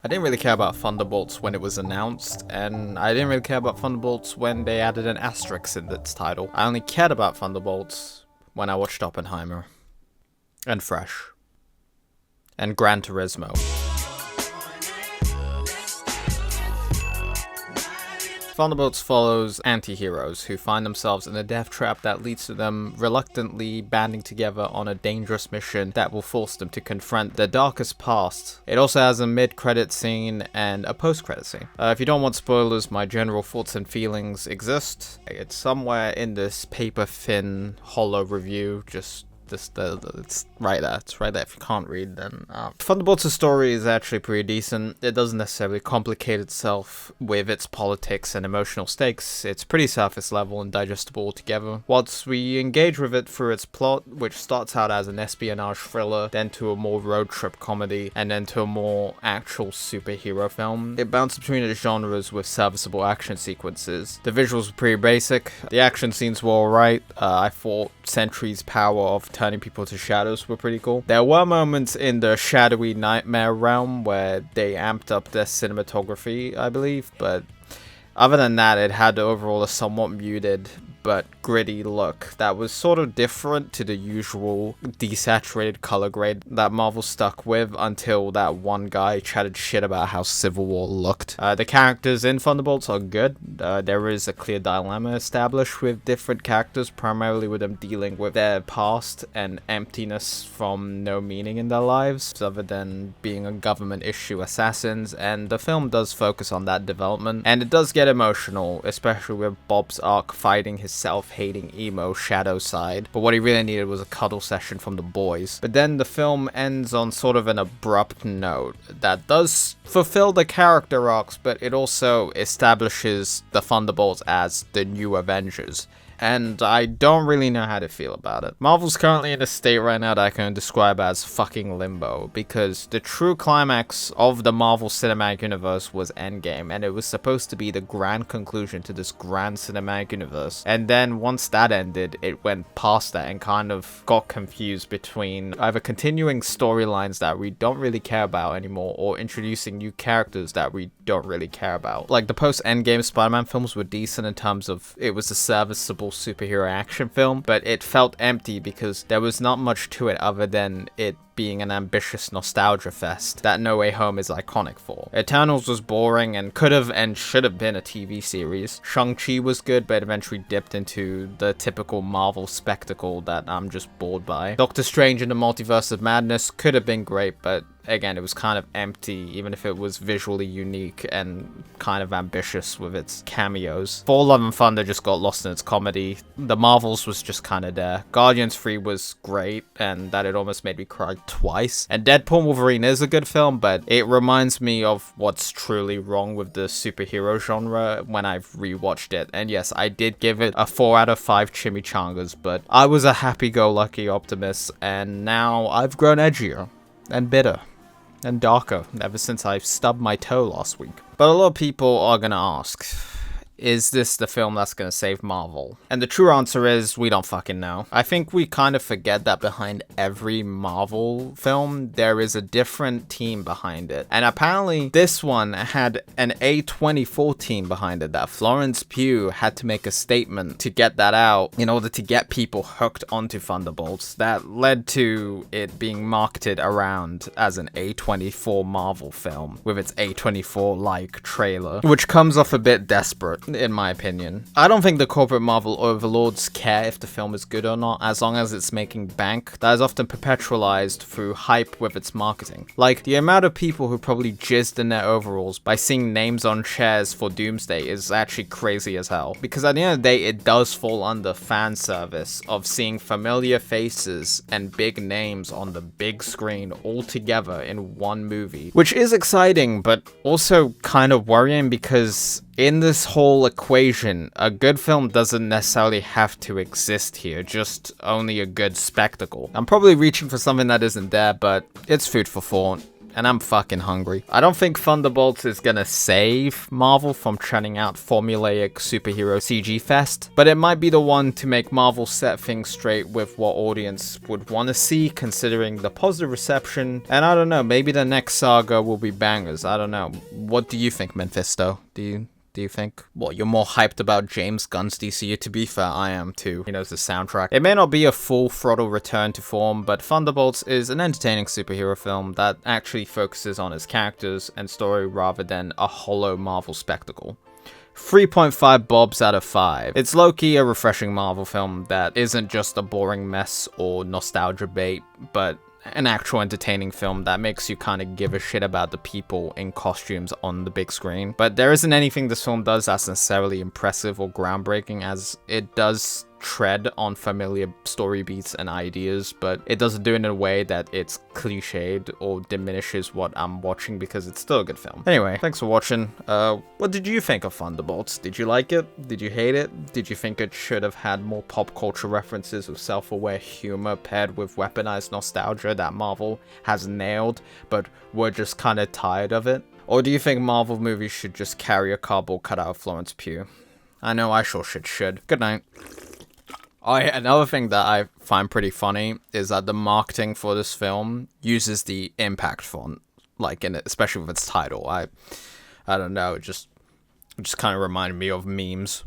I didn't really care about Thunderbolts when it was announced, and I didn't really care about Thunderbolts when they added an asterisk in its title. I only cared about Thunderbolts when I watched Oppenheimer, and Fresh, and Gran Turismo. Thunderbolts follows anti-heroes who find themselves in a death trap that leads to them reluctantly banding together on a dangerous mission that will force them to confront their darkest past. It also has a mid-credit scene and a post-credit scene. If you don't want spoilers, my general thoughts and feelings exist. It's somewhere in this paper-thin, hollow review, it's right there. It's right there. If you can't read, then Thunderbolts' story is actually pretty decent. It doesn't necessarily complicate itself with its politics and emotional stakes. It's pretty surface level and digestible altogether. Once we engage with it through its plot, which starts out as an espionage thriller, then to a more road trip comedy, and then to a more actual superhero film, it bounces between its genres with serviceable action sequences. The visuals were pretty basic. The action scenes were alright. I thought Sentry's power of turning people to shadows were pretty cool. There were moments in the shadowy nightmare realm where they amped up their cinematography, I believe, but other than that, it had overall a somewhat muted but gritty look that was sort of different to the usual desaturated color grade that Marvel stuck with until that one guy chatted shit about how Civil War looked. The characters in Thunderbolts are good. There is a clear dilemma established with different characters, primarily with them dealing with their past and emptiness from no meaning in their lives, other than being a government issue assassins, and the film does focus on that development, and it does get emotional, especially with Bob's arc fighting his self-hating emo shadow side, but what he really needed was a cuddle session from the boys. But then the film ends on sort of an abrupt note that does fulfill the character arcs, but it also establishes the Thunderbolts as the new Avengers. And I don't really know how to feel about it. Marvel's currently in a state right now that I can describe as fucking limbo, because the true climax of the Marvel Cinematic Universe was Endgame, and it was supposed to be the grand conclusion to this grand cinematic universe. And then once that ended, it went past that and kind of got confused between either continuing storylines that we don't really care about anymore, or introducing new characters that we don't really care about. Like, the post-Endgame Spider-Man films were decent in terms of it was a serviceable superhero action film, but it felt empty because there was not much to it other than it being an ambitious nostalgia fest that No Way Home is iconic for. Eternals was boring and could have and should have been a TV series. Shang-Chi was good, but eventually dipped into the typical Marvel spectacle that I'm just bored by. Doctor Strange in the Multiverse of Madness could have been great, but again, it was kind of empty, even if it was visually unique and kind of ambitious with its cameos. Thor: Love and Thunder just got lost in its comedy. The Marvels was just kind of there. Guardians 3 was great, and that it almost made me cry twice. And Deadpool & Wolverine is a good film, but it reminds me of what's truly wrong with the superhero genre when I've rewatched it. And yes, I did give it a 4 out of 5 chimichangas, but I was a happy-go-lucky optimist, and now I've grown edgier and bitter and darker ever since I stubbed my toe last week. But a lot of people are gonna ask, is this the film that's gonna save Marvel? And the true answer is, we don't fucking know. I think we kind of forget that behind every Marvel film, there is a different team behind it. And apparently, this one had an A24 team behind it, that Florence Pugh had to make a statement to get that out in order to get people hooked onto Thunderbolts. That led to it being marketed around as an A24 Marvel film, with its A24-like trailer, which comes off a bit desperate, in my opinion. I don't think the corporate Marvel overlords care if the film is good or not, as long as it's making bank. That is often perpetualized through hype with its marketing. Like, the amount of people who probably jizzed in their overalls by seeing names on chairs for Doomsday is actually crazy as hell. Because at the end of the day, it does fall under fan service of seeing familiar faces and big names on the big screen all together in one movie. Which is exciting, but also kind of worrying, because in this whole equation, a good film doesn't necessarily have to exist here, just only a good spectacle. I'm probably reaching for something that isn't there, but it's food for thought. and I'm fucking hungry. I don't think Thunderbolts is gonna save Marvel from churning out formulaic superhero CG fest, but it might be the one to make Marvel set things straight with what audience would want to see, considering the positive reception. And I don't know, maybe the next saga will be bangers. I don't know. What do you think, Mephisto? Do you think? Well, you're more hyped about James Gunn's DCU. To be fair, I am too. He knows the soundtrack. It may not be a full throttle return to form, but Thunderbolts is an entertaining superhero film that actually focuses on its characters and story rather than a hollow Marvel spectacle. 3.5 bobs out of 5. It's low-key a refreshing Marvel film that isn't just a boring mess or nostalgia bait, but an actual entertaining film that makes you kind of give a shit about the people in costumes on the big screen. But there isn't anything this film does that's necessarily impressive or groundbreaking, as it does tread on familiar story beats and ideas, but it doesn't do it in a way that it's cliched or diminishes what I'm watching, because it's still a good film. Anyway, thanks for watching. What did you think of Thunderbolts? Did you like it? Did you hate it? Did you think it should have had more pop culture references with self-aware humor paired with weaponized nostalgia that Marvel has nailed, but we're just kind of tired of it? Or do you think Marvel movies should just carry a cardboard cutout of Florence Pugh? I know I sure should. Good night. Oh yeah, another thing that I find pretty funny is that the marketing for this film uses the impact font, like in it, especially with its title. I don't know, it just kind of reminded me of memes.